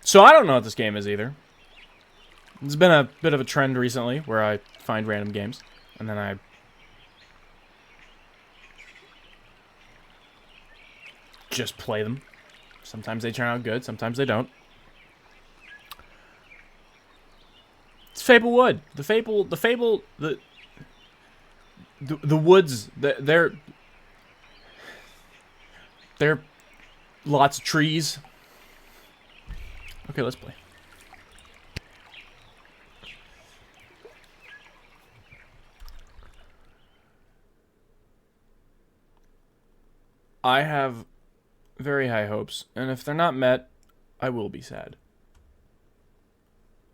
So I don't know what this game is either. It's been a bit of a trend recently where I find random games and then I just play them. Sometimes they turn out good, sometimes they don't. It's Fable Wood. The woods, they're lots of trees. Okay, let's play. I have very high hopes, and if they're not met, I will be sad.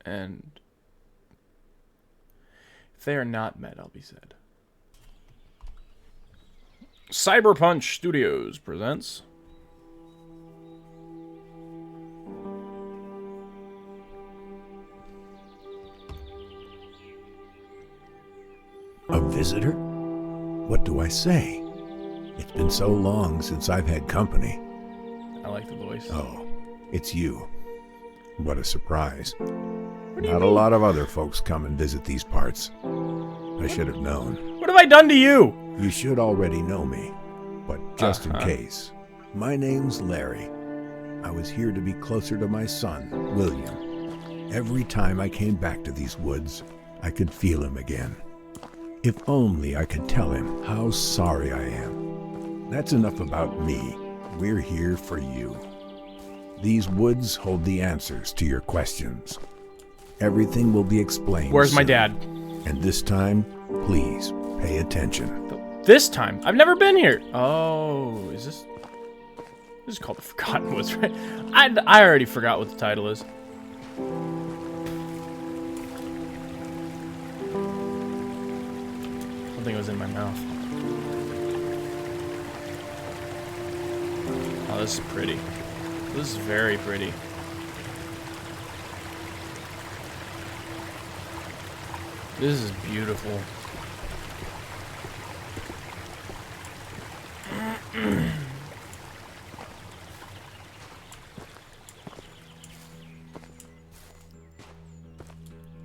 And if they are not met, I'll be sad. Cyberpunch Studios presents a visitor? What do I say? It's been so long since I've had company. I like the voice. Oh, it's you. What a surprise. What do you Not mean? a lot of other folks come and visit these parts. I should have known. What have I done to you? You should already know me, but just in case. My name's Larry. I was here to be closer to my son, William. Every time I came back to these woods, I could feel him again. If only I could tell him how sorry I am. That's enough about me. We're here for you. These woods hold the answers to your questions. Everything will be explained. Where's my soon. dad? And this time, please pay attention. This time? I've never been here. Oh, is this... This is called The Forgotten Woods, right? I already forgot what the title is. Something was in my mouth. Oh, this is pretty. This is very pretty. This is beautiful.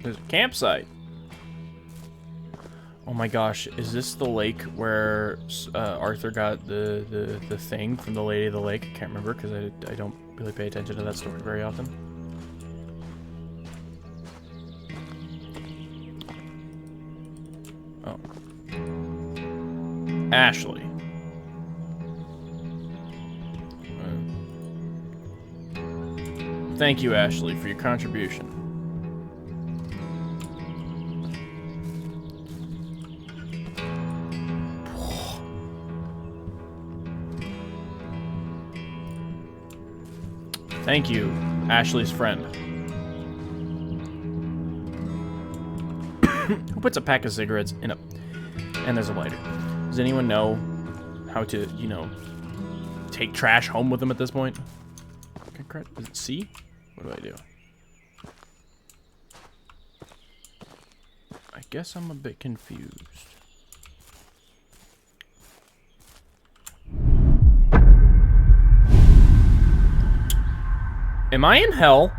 There's a campsite. Oh my gosh, is this the lake where Arthur got the thing from the Lady of the Lake? I can't remember because I don't really pay attention to that story very often. Oh. Ashley. Thank you, Ashley, for your contribution. Thank you, Ashley's friend. Who puts a pack of cigarettes in a... And there's a lighter. Does anyone know how to, you know, take trash home with them at this point? Is it C? What do I do? I guess I'm a bit confused. Am I in hell?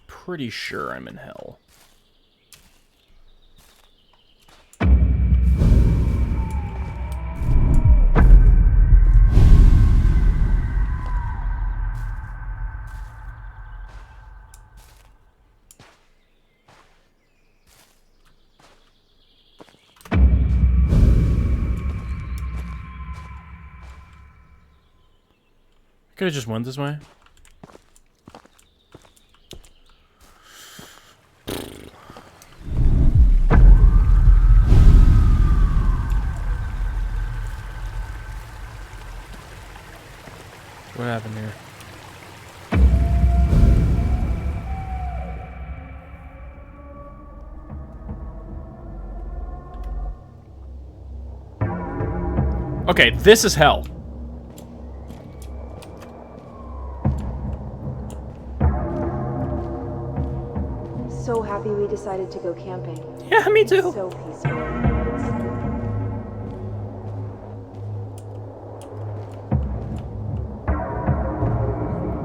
Pretty sure I'm in hell. Could have just went this way. What happened here? Okay, this is hell. So happy we decided to go camping. Yeah, me too. So peaceful.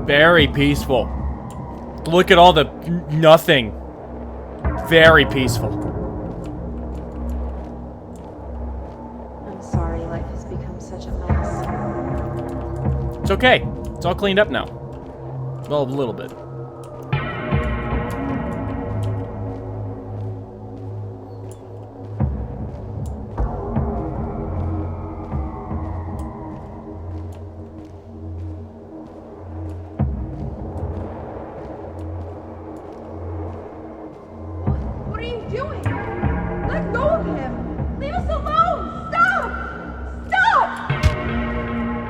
Very peaceful. Look at all the nothing. Very peaceful. I'm sorry, life has become such a mess. It's okay. It's all cleaned up now. Well, a little bit. What are you doing? Let go of him! Leave us alone! Stop! Stop!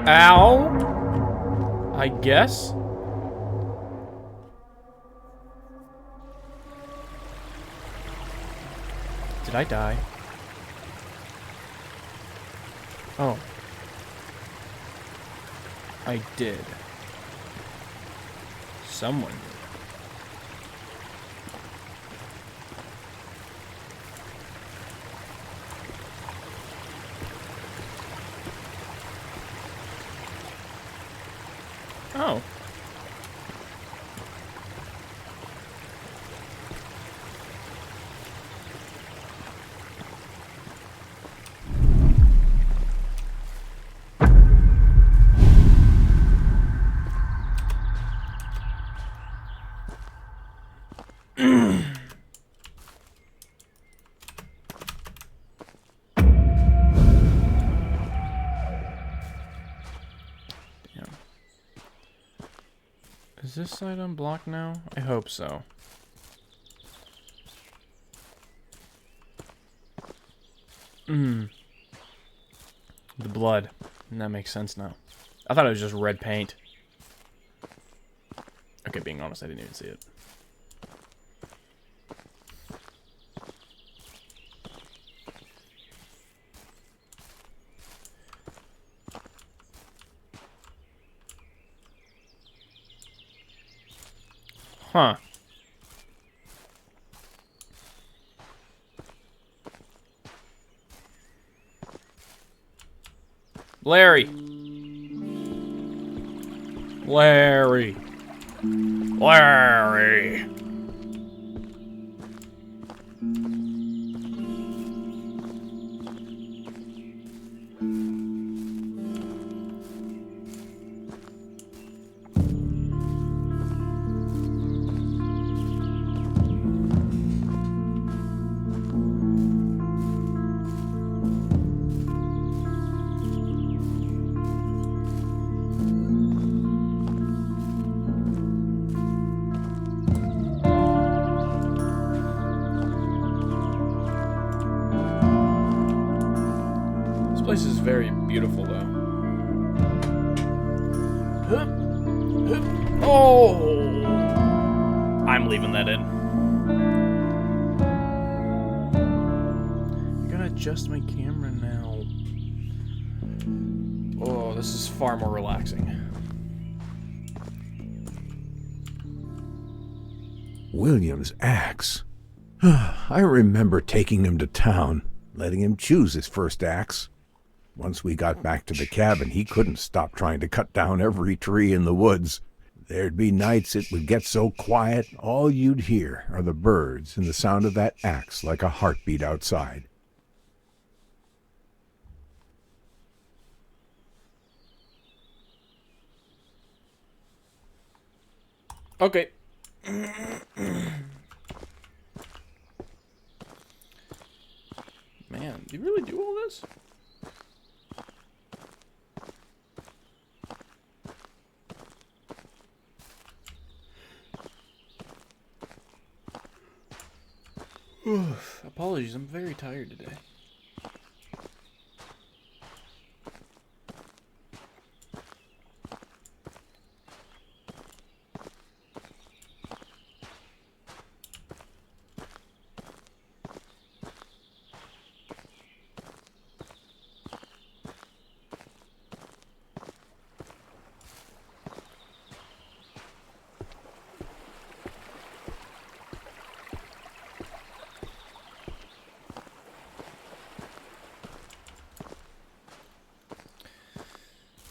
Ow. I guess. Did I die? Oh. I did. Someone did. Oh. Is this side unblocked now? I hope so. The blood. And that makes sense now. I thought it was just red paint. Okay, being honest, I didn't even see it. Huh. Larry. Larry. Larry. This place is very beautiful, though. Oh! I'm leaving that in. I gotta adjust my camera now. Oh, this is far more relaxing. William's axe. I remember taking him to town, letting him choose his first axe. Once we got back to the cabin, he couldn't stop trying to cut down every tree in the woods. There'd be nights it would get so quiet, all you'd hear are the birds and the sound of that axe like a heartbeat outside. Okay. Man, do you really do all this? Oof, apologies, I'm very tired today.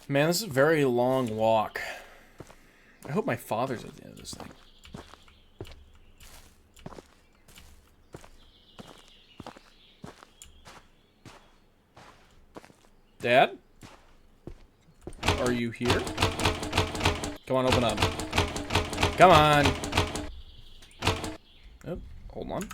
Man, this is a very long walk. I hope my father's at the end of this thing. Dad? Are you here? Come on, open up. Come on! Oh, hold on.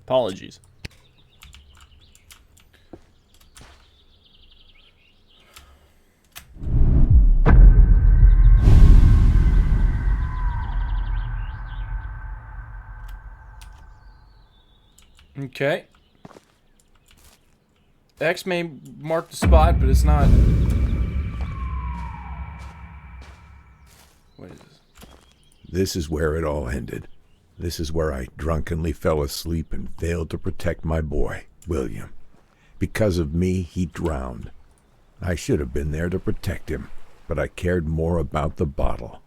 Apologies. Okay. X may mark the spot, but it's not. What is this? This is where it all ended. This is where I drunkenly fell asleep and failed to protect my boy, William. Because of me, he drowned. I should have been there to protect him, but I cared more about the bottle.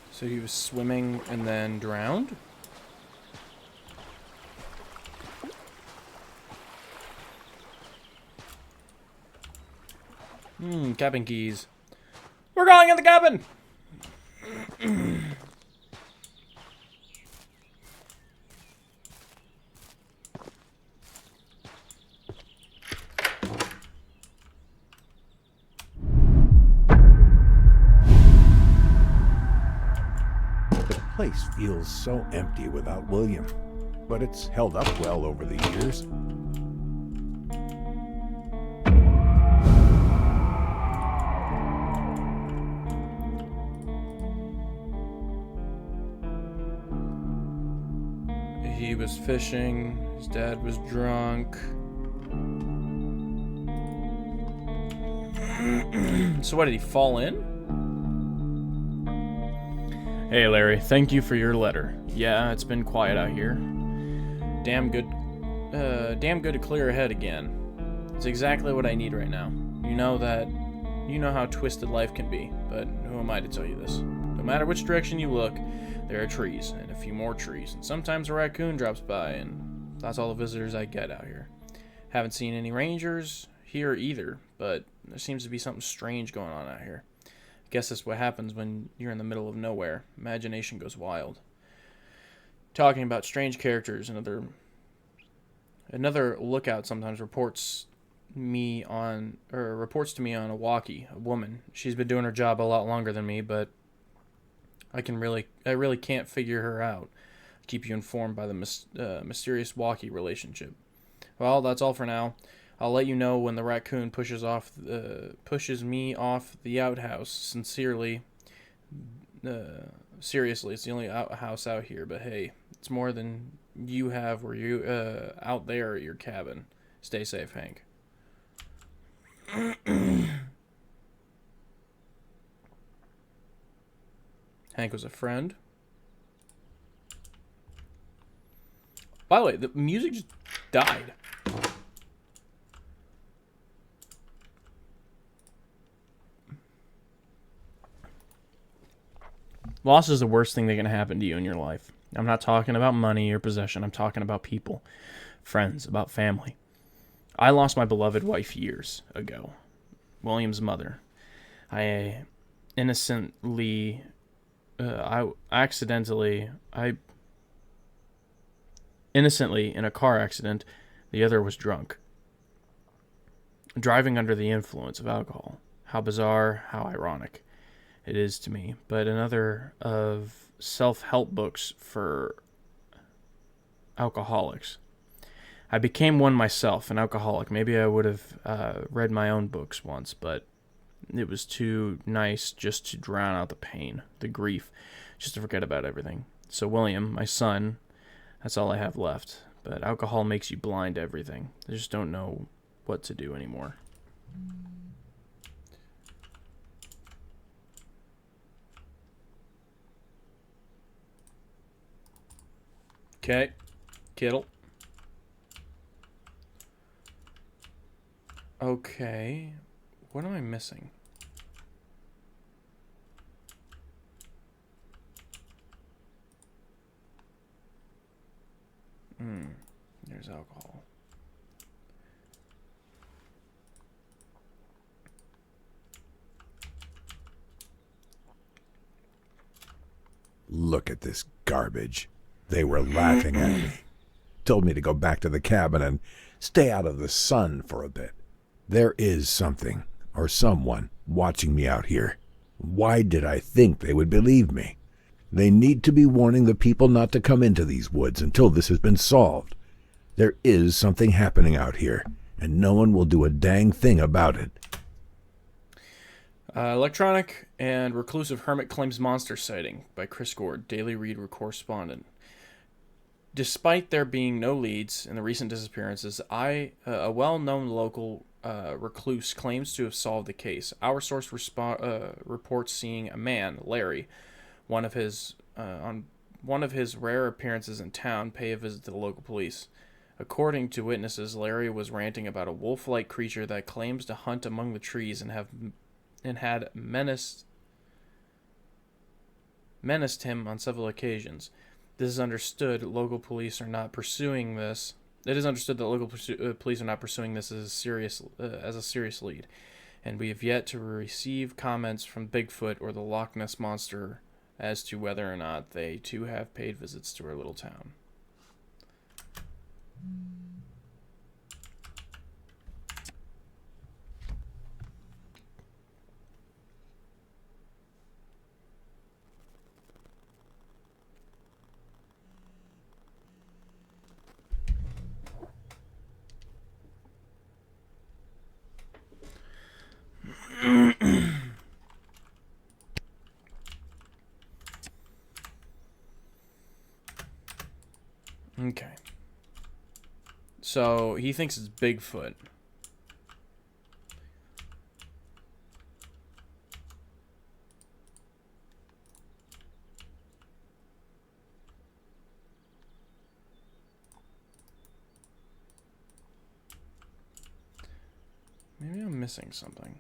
So he was swimming and then drowned? Cabin keys. We're going in the cabin! The place feels so empty without William, but it's held up well over the years. He was fishing. His dad was drunk. So what, did he fall in? Hey Larry, thank you for your letter. Yeah, it's been quiet out here. Damn good to clear ahead again. It's exactly what I need right now. You know how twisted life can be, but who am I to tell you this? No matter which direction you look, there are trees, and a few more trees, and sometimes a raccoon drops by, and that's all the visitors I get out here. Haven't seen any rangers here either, but there seems to be something strange going on out here. I guess that's what happens when you're in the middle of nowhere. Imagination goes wild. talking about strange characters. Another lookout sometimes reports to me on a walkie, a woman. She's been doing her job a lot longer than me, but I really can't figure her out. Keep you informed by the mysterious walkie relationship. Well, that's all for now. I'll let you know when the raccoon pushes me off the outhouse. Sincerely, seriously, it's the only outhouse out here. But hey, it's more than you have where you out there at your cabin. Stay safe, Hank. Hank was a friend. By the way, the music just died. Loss is the worst thing that can happen to you in your life. I'm not talking about money or possession. I'm talking about people, friends, about family. I lost my beloved wife years ago, William's mother. I accidentally, in a car accident, the other was drunk. Driving under the influence of alcohol. How bizarre, how ironic it is to me. But another of self-help books for alcoholics. I became one myself, an alcoholic. Maybe I would have read my own books once, but it was too nice just to drown out the pain, the grief, just to forget about everything. So William, my son, that's all I have left. But alcohol makes you blind to everything. I just don't know what to do anymore. Okay, Kittle. Okay, what am I missing? There's alcohol. Look at this garbage. They were laughing at me. Told me to go back to the cabin and stay out of the sun for a bit. There is something, or someone, watching me out here. Why did I think they would believe me? They need to be warning the people not to come into these woods until this has been solved. There is something happening out here, and no one will do a dang thing about it. Electronic and Reclusive Hermit Claims Monster Sighting by Chris Gord, Daily Reader Correspondent. Despite there being no leads in the recent disappearances, a well-known local recluse claims to have solved the case. Our source reports seeing a man, Larry, on one of his rare appearances in town, pay a visit to the local police. According to witnesses, Larry was ranting about a wolf-like creature that claims to hunt among the trees and had menaced him on several occasions. This is understood. Local police are not pursuing this. It is understood that local police are not pursuing this as a serious lead, and we have yet to receive comments from Bigfoot or the Loch Ness Monster as to whether or not they too have paid visits to our little town. Okay. So he thinks it's Bigfoot. Maybe I'm missing something.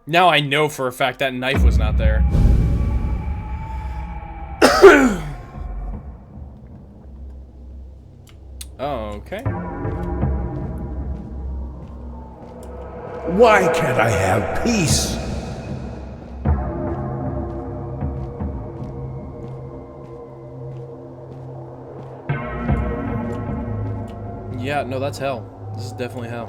Now I know for a fact that knife was not there. Okay. Why can't I have peace? Yeah, no, that's hell. This is definitely hell.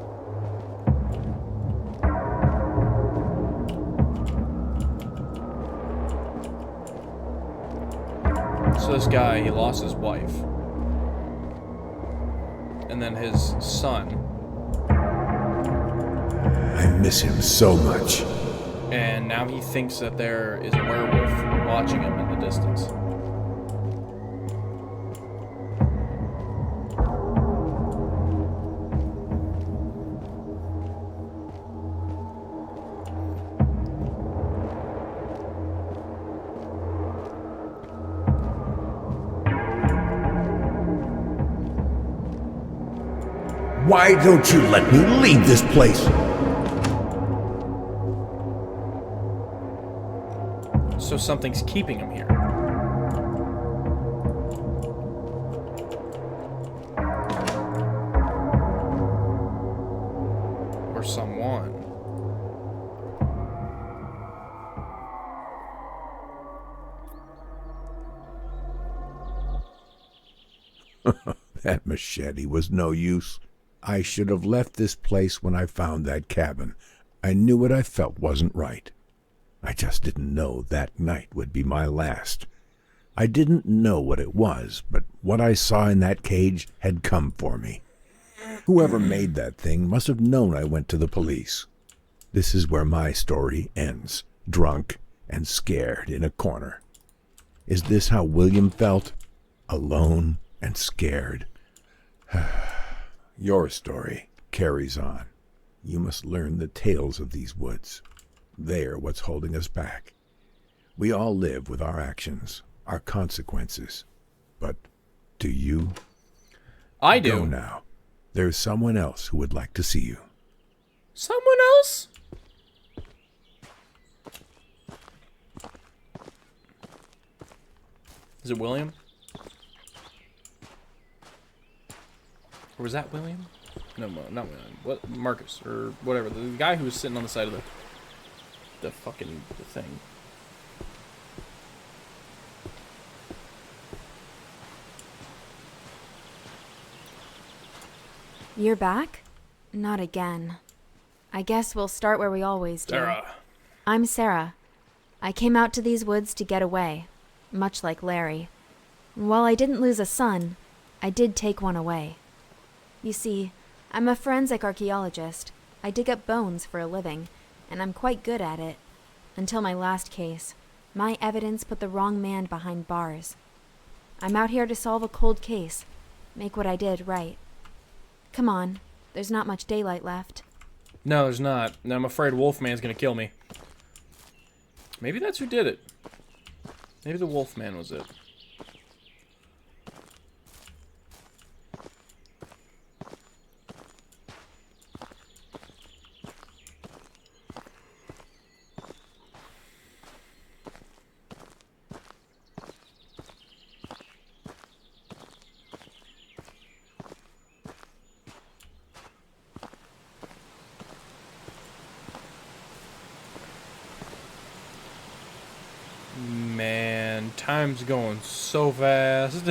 So this guy, he lost his wife. And then his son. I miss him so much. And now he thinks that there is a werewolf watching him in the distance. Why don't you let me leave this place? So something's keeping him here. Or someone. That machete was no use. I should have left this place when I found that cabin. I knew what I felt wasn't right. I just didn't know that night would be my last. I didn't know what it was, but what I saw in that cage had come for me. Whoever made that thing must have known I went to the police. This is where my story ends, drunk and scared in a corner. Is this how William felt? Alone and scared? Your story carries on. You must learn the tales of these woods. They're what's holding us back. We all live with our actions, our consequences. But do you? I do. Go now. There's someone else who would like to see you. Someone else? Is it William? Or was that William? No, not William. What? Marcus or whatever. The guy who was sitting on the side of the fucking thing. You're back? Not again. I guess we'll start where we always do. Sarah. I'm Sarah. I came out to these woods to get away, much like Larry. While I didn't lose a son, I did take one away. You see, I'm a forensic archaeologist. I dig up bones for a living, and I'm quite good at it. Until my last case, my evidence put the wrong man behind bars. I'm out here to solve a cold case, make what I did right. Come on, there's not much daylight left. No, there's not. And I'm afraid Wolfman's gonna kill me. Maybe that's who did it. Maybe the Wolfman was it. Man, time's going so fast.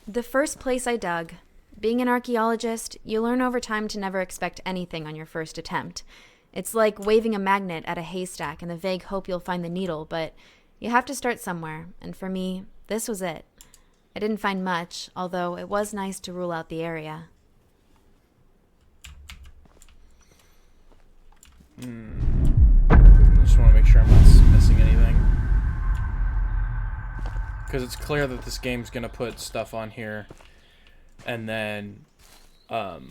The first place I dug. Being an archaeologist, you learn over time to never expect anything on your first attempt. It's like waving a magnet at a haystack in the vague hope you'll find the needle, but you have to start somewhere, and for me, this was it. I didn't find much, although it was nice to rule out the area. make sure I'm not missing anything. Because it's clear that this game's gonna put stuff on here, and then, or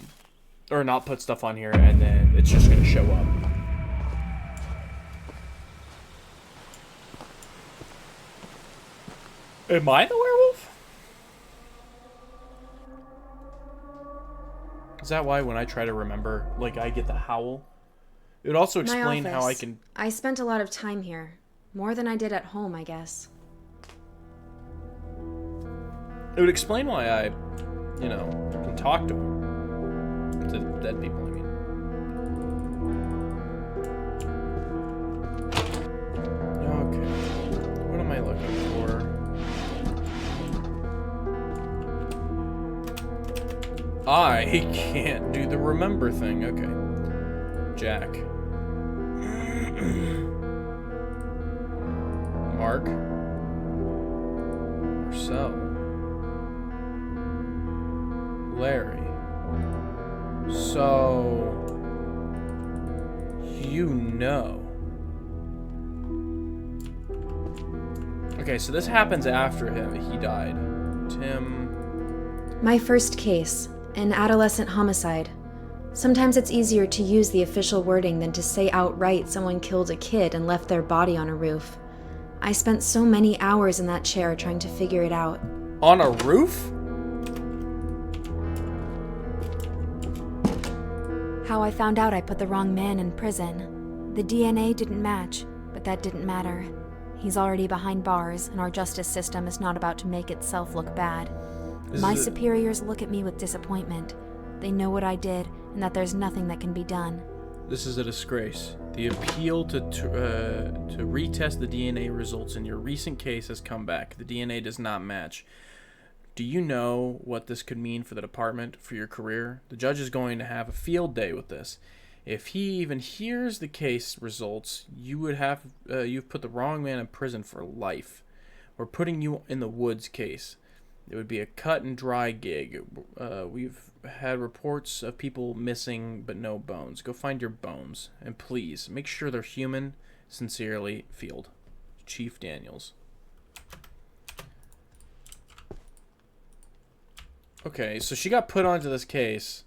not put stuff on here, and then it's just gonna show up. Am I the werewolf? Is that why when I try to remember, like, I get the howl? It would also explain how I can... I spent a lot of time here. More than I did at home, I guess. It would explain why I, you know, can talk to him. To dead people, I mean. Okay. What am I looking for? I can't do the remember thing. Okay. Jack. Mark. Marcel. Larry. So... you know. Okay, so this happens after he died. Tim... My first case, an adolescent homicide. Sometimes it's easier to use the official wording than to say outright someone killed a kid and left their body on a roof. I spent so many hours in that chair trying to figure it out. On a roof? How I found out I put the wrong man in prison. The DNA didn't match, but that didn't matter. He's already behind bars, and our justice system is not about to make itself look bad. My superiors look at me with disappointment. They know what I did, and that there's nothing that can be done. This is a disgrace. The appeal to retest the DNA results in your recent case has come back. The DNA does not match. Do you know what this could mean for the department, for your career? The judge is going to have a field day with this. If he even hears the case results, you've put the wrong man in prison for life. We're putting you in the Woods case. It would be a cut and dry gig. We've had reports of people missing but no bones. Go find your bones. And please, make sure they're human. Sincerely, Field. Chief Daniels. Okay, so she got put onto this case.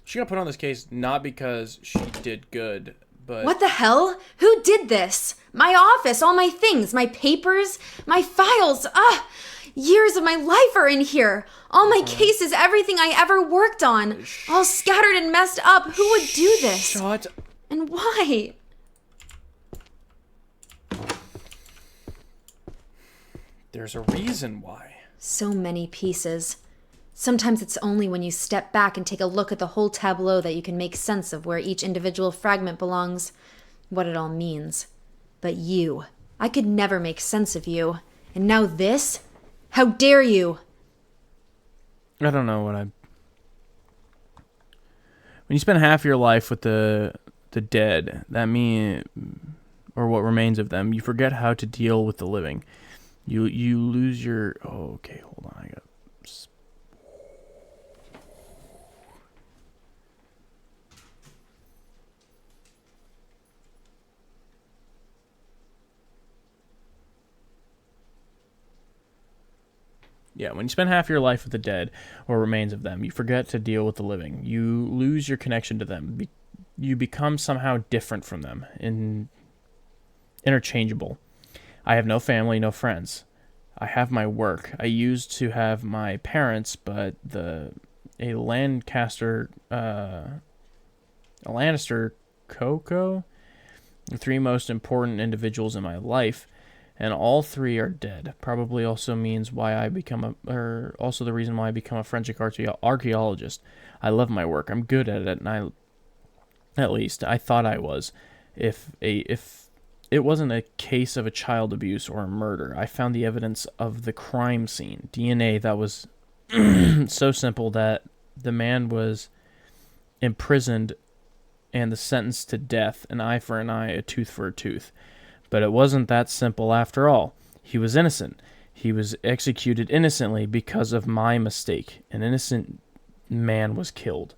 She got put on this case not because she did good, but... What the hell? Who did this? My office, all my things, my papers, my files. Years of my life are in here. All my cases, everything I ever worked on. All scattered and messed up. Who would do this? Shut. And why? There's a reason why. So many pieces. Sometimes it's only when you step back and take a look at the whole tableau that you can make sense of where each individual fragment belongs, what it all means. But you, I could never make sense of you. And now this? How dare you? I don't know what I... When you spend half your life with the dead, that means, or what remains of them, you forget how to deal with the living. You lose your... Oh, okay, hold on. I got... Yeah, when you spend half your life with the dead, or remains of them, you forget to deal with the living. You lose your connection to them. You become somehow different from them, interchangeable. I have no family, no friends. I have my work. I used to have my parents, but a Lancaster, a Lannister Coco, the three most important individuals in my life, and all three are dead. Probably also means why I become also the reason why I become a forensic archaeologist. I love my work. I'm good at it, and at least I thought I was. If it wasn't a case of a child abuse or a murder, I found the evidence of the crime scene, DNA that was so simple that the man was imprisoned and the sentence to death, an eye for an eye, a tooth for a tooth. But it wasn't that simple after all. He was innocent. He was executed innocently because of my mistake. An innocent man was killed.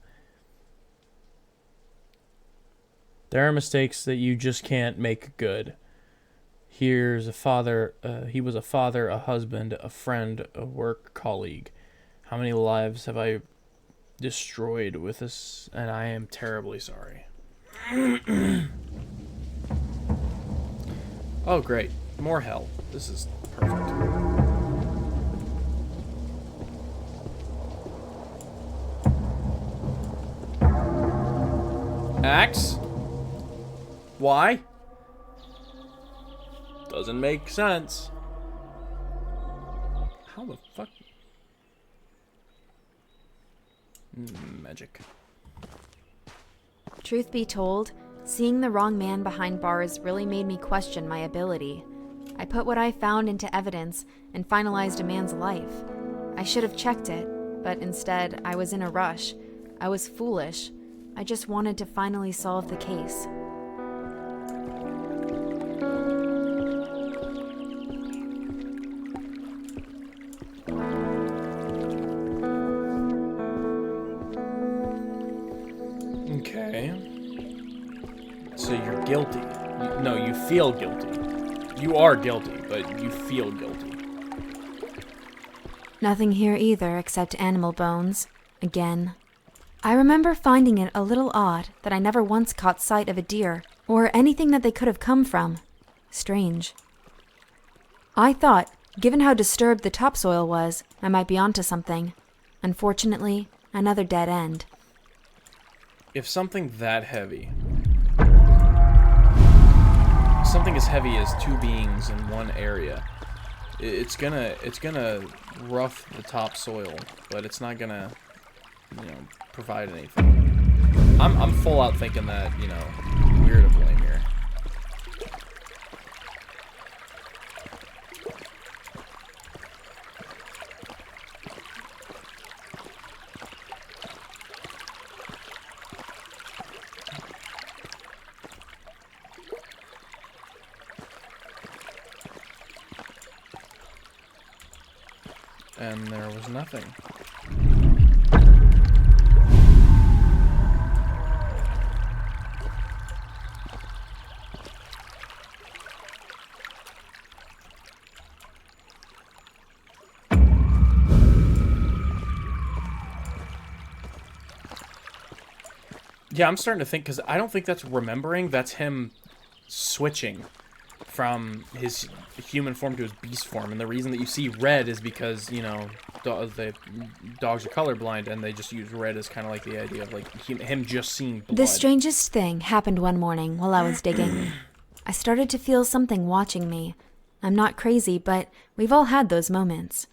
There are mistakes that you just can't make good. Here's a father. He was a father, a husband, a friend, a work colleague. How many lives have I destroyed with this? And I am terribly sorry. Oh, great. More hell. This is perfect. Axe? Why? Doesn't make sense. How the fuck? Magic. Truth be told, seeing the wrong man behind bars really made me question my ability. I put what I found into evidence and finalized a man's life. I should have checked it, but instead I was in a rush. I was foolish. I just wanted to finally solve the case. Okay. So you're guilty. No, you feel guilty. You are guilty, but you feel guilty. Nothing here either except animal bones. Again. I remember finding it a little odd that I never once caught sight of a deer or anything that they could have come from. Strange. I thought, given how disturbed the topsoil was, I might be onto something. Unfortunately, another dead end. If something that heavy, something as heavy as two beings in one area, it's gonna rough the topsoil, but it's not gonna, provide anything. I'm full out thinking that, we're to blame here. And there was nothing. Yeah, I'm starting to think, because I don't think that's remembering, that's him switching from his human form to his beast form. And the reason that you see red is because, the dogs are colorblind, and they just use red as kind of like the idea of like him just seeing blood. The strangest thing happened one morning while I was digging. I started to feel something watching me. I'm not crazy, but we've all had those moments.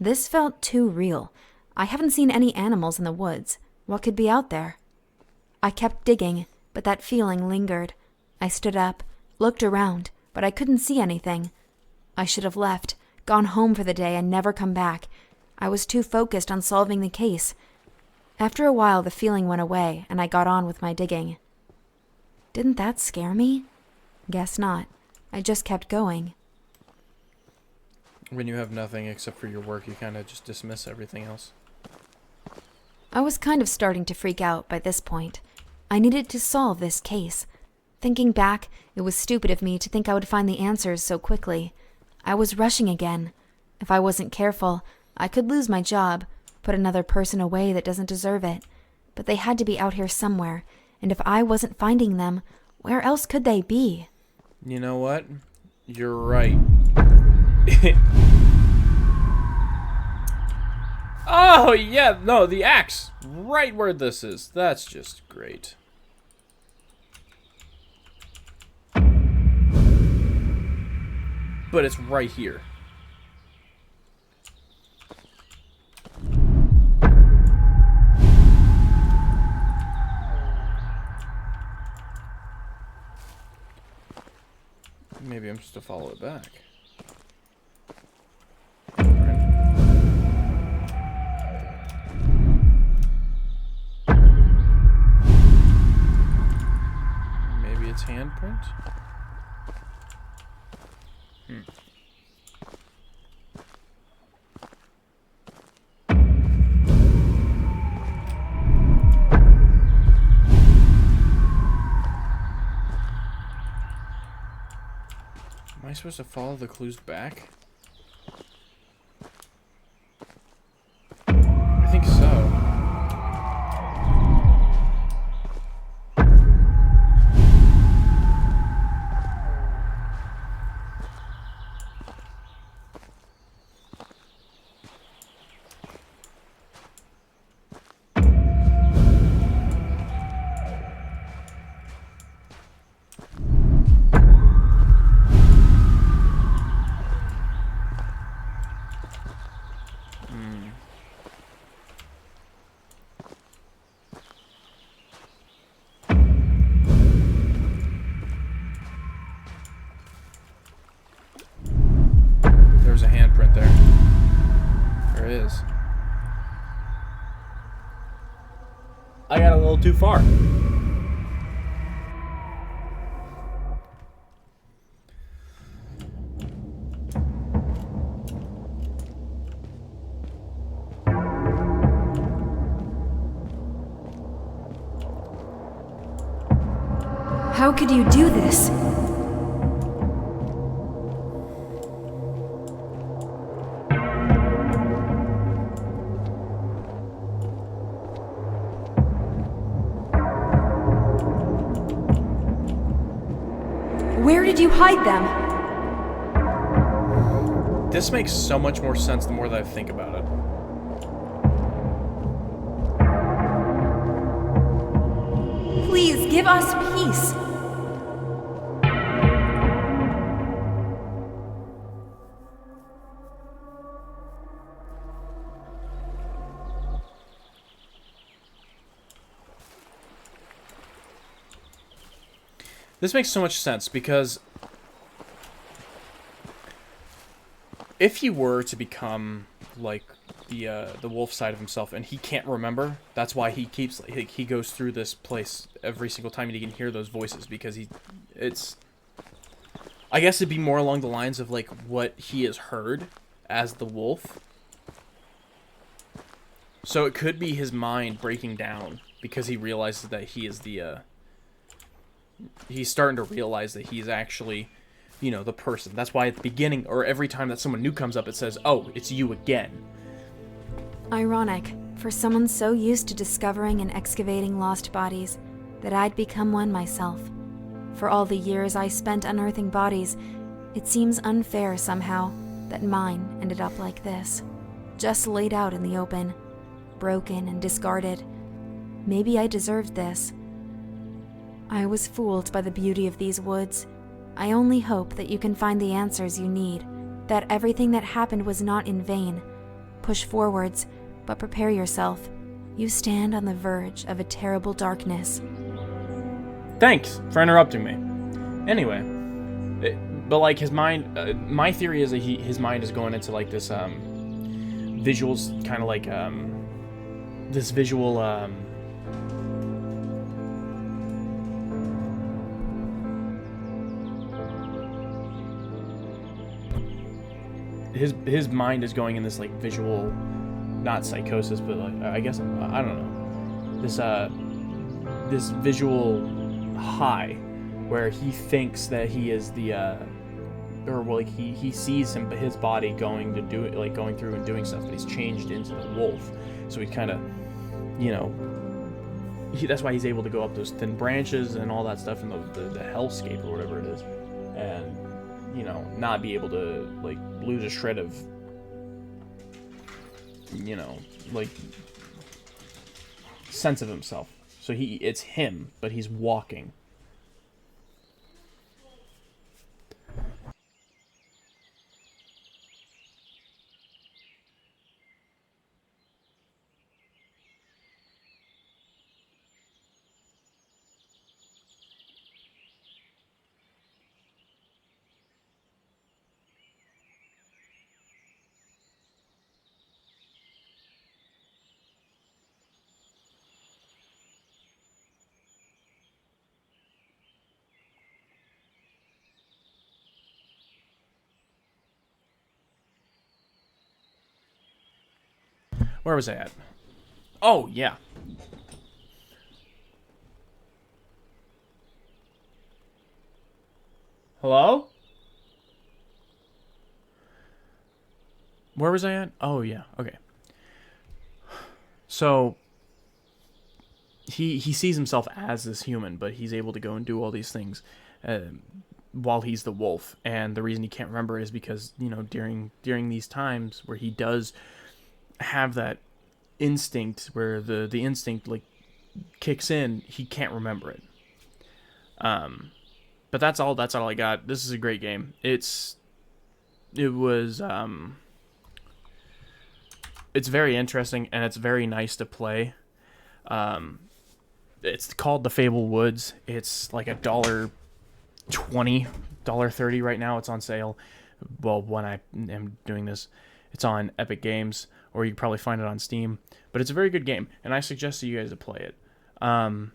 This felt too real. I haven't seen any animals in the woods. What could be out there? I kept digging, but that feeling lingered. I stood up, looked around, but I couldn't see anything. I should have left, gone home for the day, and never come back. I was too focused on solving the case. After a while, the feeling went away, and I got on with my digging. Didn't that scare me? Guess not. I just kept going. When you have nothing except for your work, you kind of just dismiss everything else. I was kind of starting to freak out by this point. I needed to solve this case. Thinking back, it was stupid of me to think I would find the answers so quickly. I was rushing again. If I wasn't careful, I could lose my job, put another person away that doesn't deserve it. But they had to be out here somewhere, and if I wasn't finding them, where else could they be? You know what? You're right. Oh, yeah, no, the axe. Right where this is. That's just great. But it's right here. Maybe I'm supposed to follow it back. Maybe it's handprint? Am I supposed to follow the clues back? I think so. There's a handprint there. There it is. I got a little too far. How could you do this? Where did you hide them? This makes so much more sense the more that I think about it. Please give us peace. This makes so much sense because if he were to become like the wolf side of himself and he can't remember, that's why he keeps he goes through this place every single time and he can hear those voices because it's I guess it'd be more along the lines of like what he has heard as the wolf. So it could be his mind breaking down because he realizes that he is he's starting to realize that he's actually, you know, the person. That's why at the beginning, or every time that someone new comes up, it says, oh, it's you again. Ironic, for someone so used to discovering and excavating lost bodies, that I'd become one myself. For all the years I spent unearthing bodies, it seems unfair somehow that mine ended up like this. Just laid out in the open, broken and discarded. Maybe I deserved this. I was fooled by the beauty of these woods. I only hope that you can find the answers you need, that everything that happened was not in vain. Push forwards, but prepare yourself. You stand on the verge of a terrible darkness. Thanks for interrupting me. Anyway, but like his mind, my theory is that his mind is going into like this visuals, kind of like this visual his mind is going in this like visual, not psychosis, but like I guess I don't know, this visual high where he thinks that he is the or like he sees his body going to do it, like going through and doing stuff, but he's changed into the wolf. So he kind of, you know, that's why he's able to go up those thin branches and all that stuff in the hellscape or whatever it is, and you know, not be able to like lose a shred of, you know, like sense of himself. So it's him, but he's walking. Where was I at? Oh, yeah. Hello? Where was I at? Oh, yeah. Okay. So he sees himself as this human, but he's able to go and do all these things while he's the wolf. And the reason he can't remember it is because, you know, during these times where he does have that instinct, where the instinct like kicks in, he can't remember it. But that's all I got. This is a great game. It's very interesting, and it's very nice to play. It's called the Fabled Woods. It's like $1.20, $1.30 right now. It's on sale. Well, when I am doing this, it's on Epic Games, or you can probably find it on Steam. But it's a very good game, and I suggest to you guys to play it. And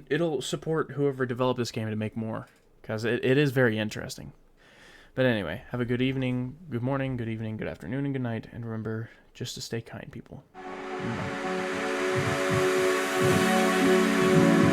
it'll support whoever developed this game to make more, because it is very interesting. But anyway, have a good evening, good morning, good evening, good afternoon, and good night. And remember, just to stay kind, people. Bye.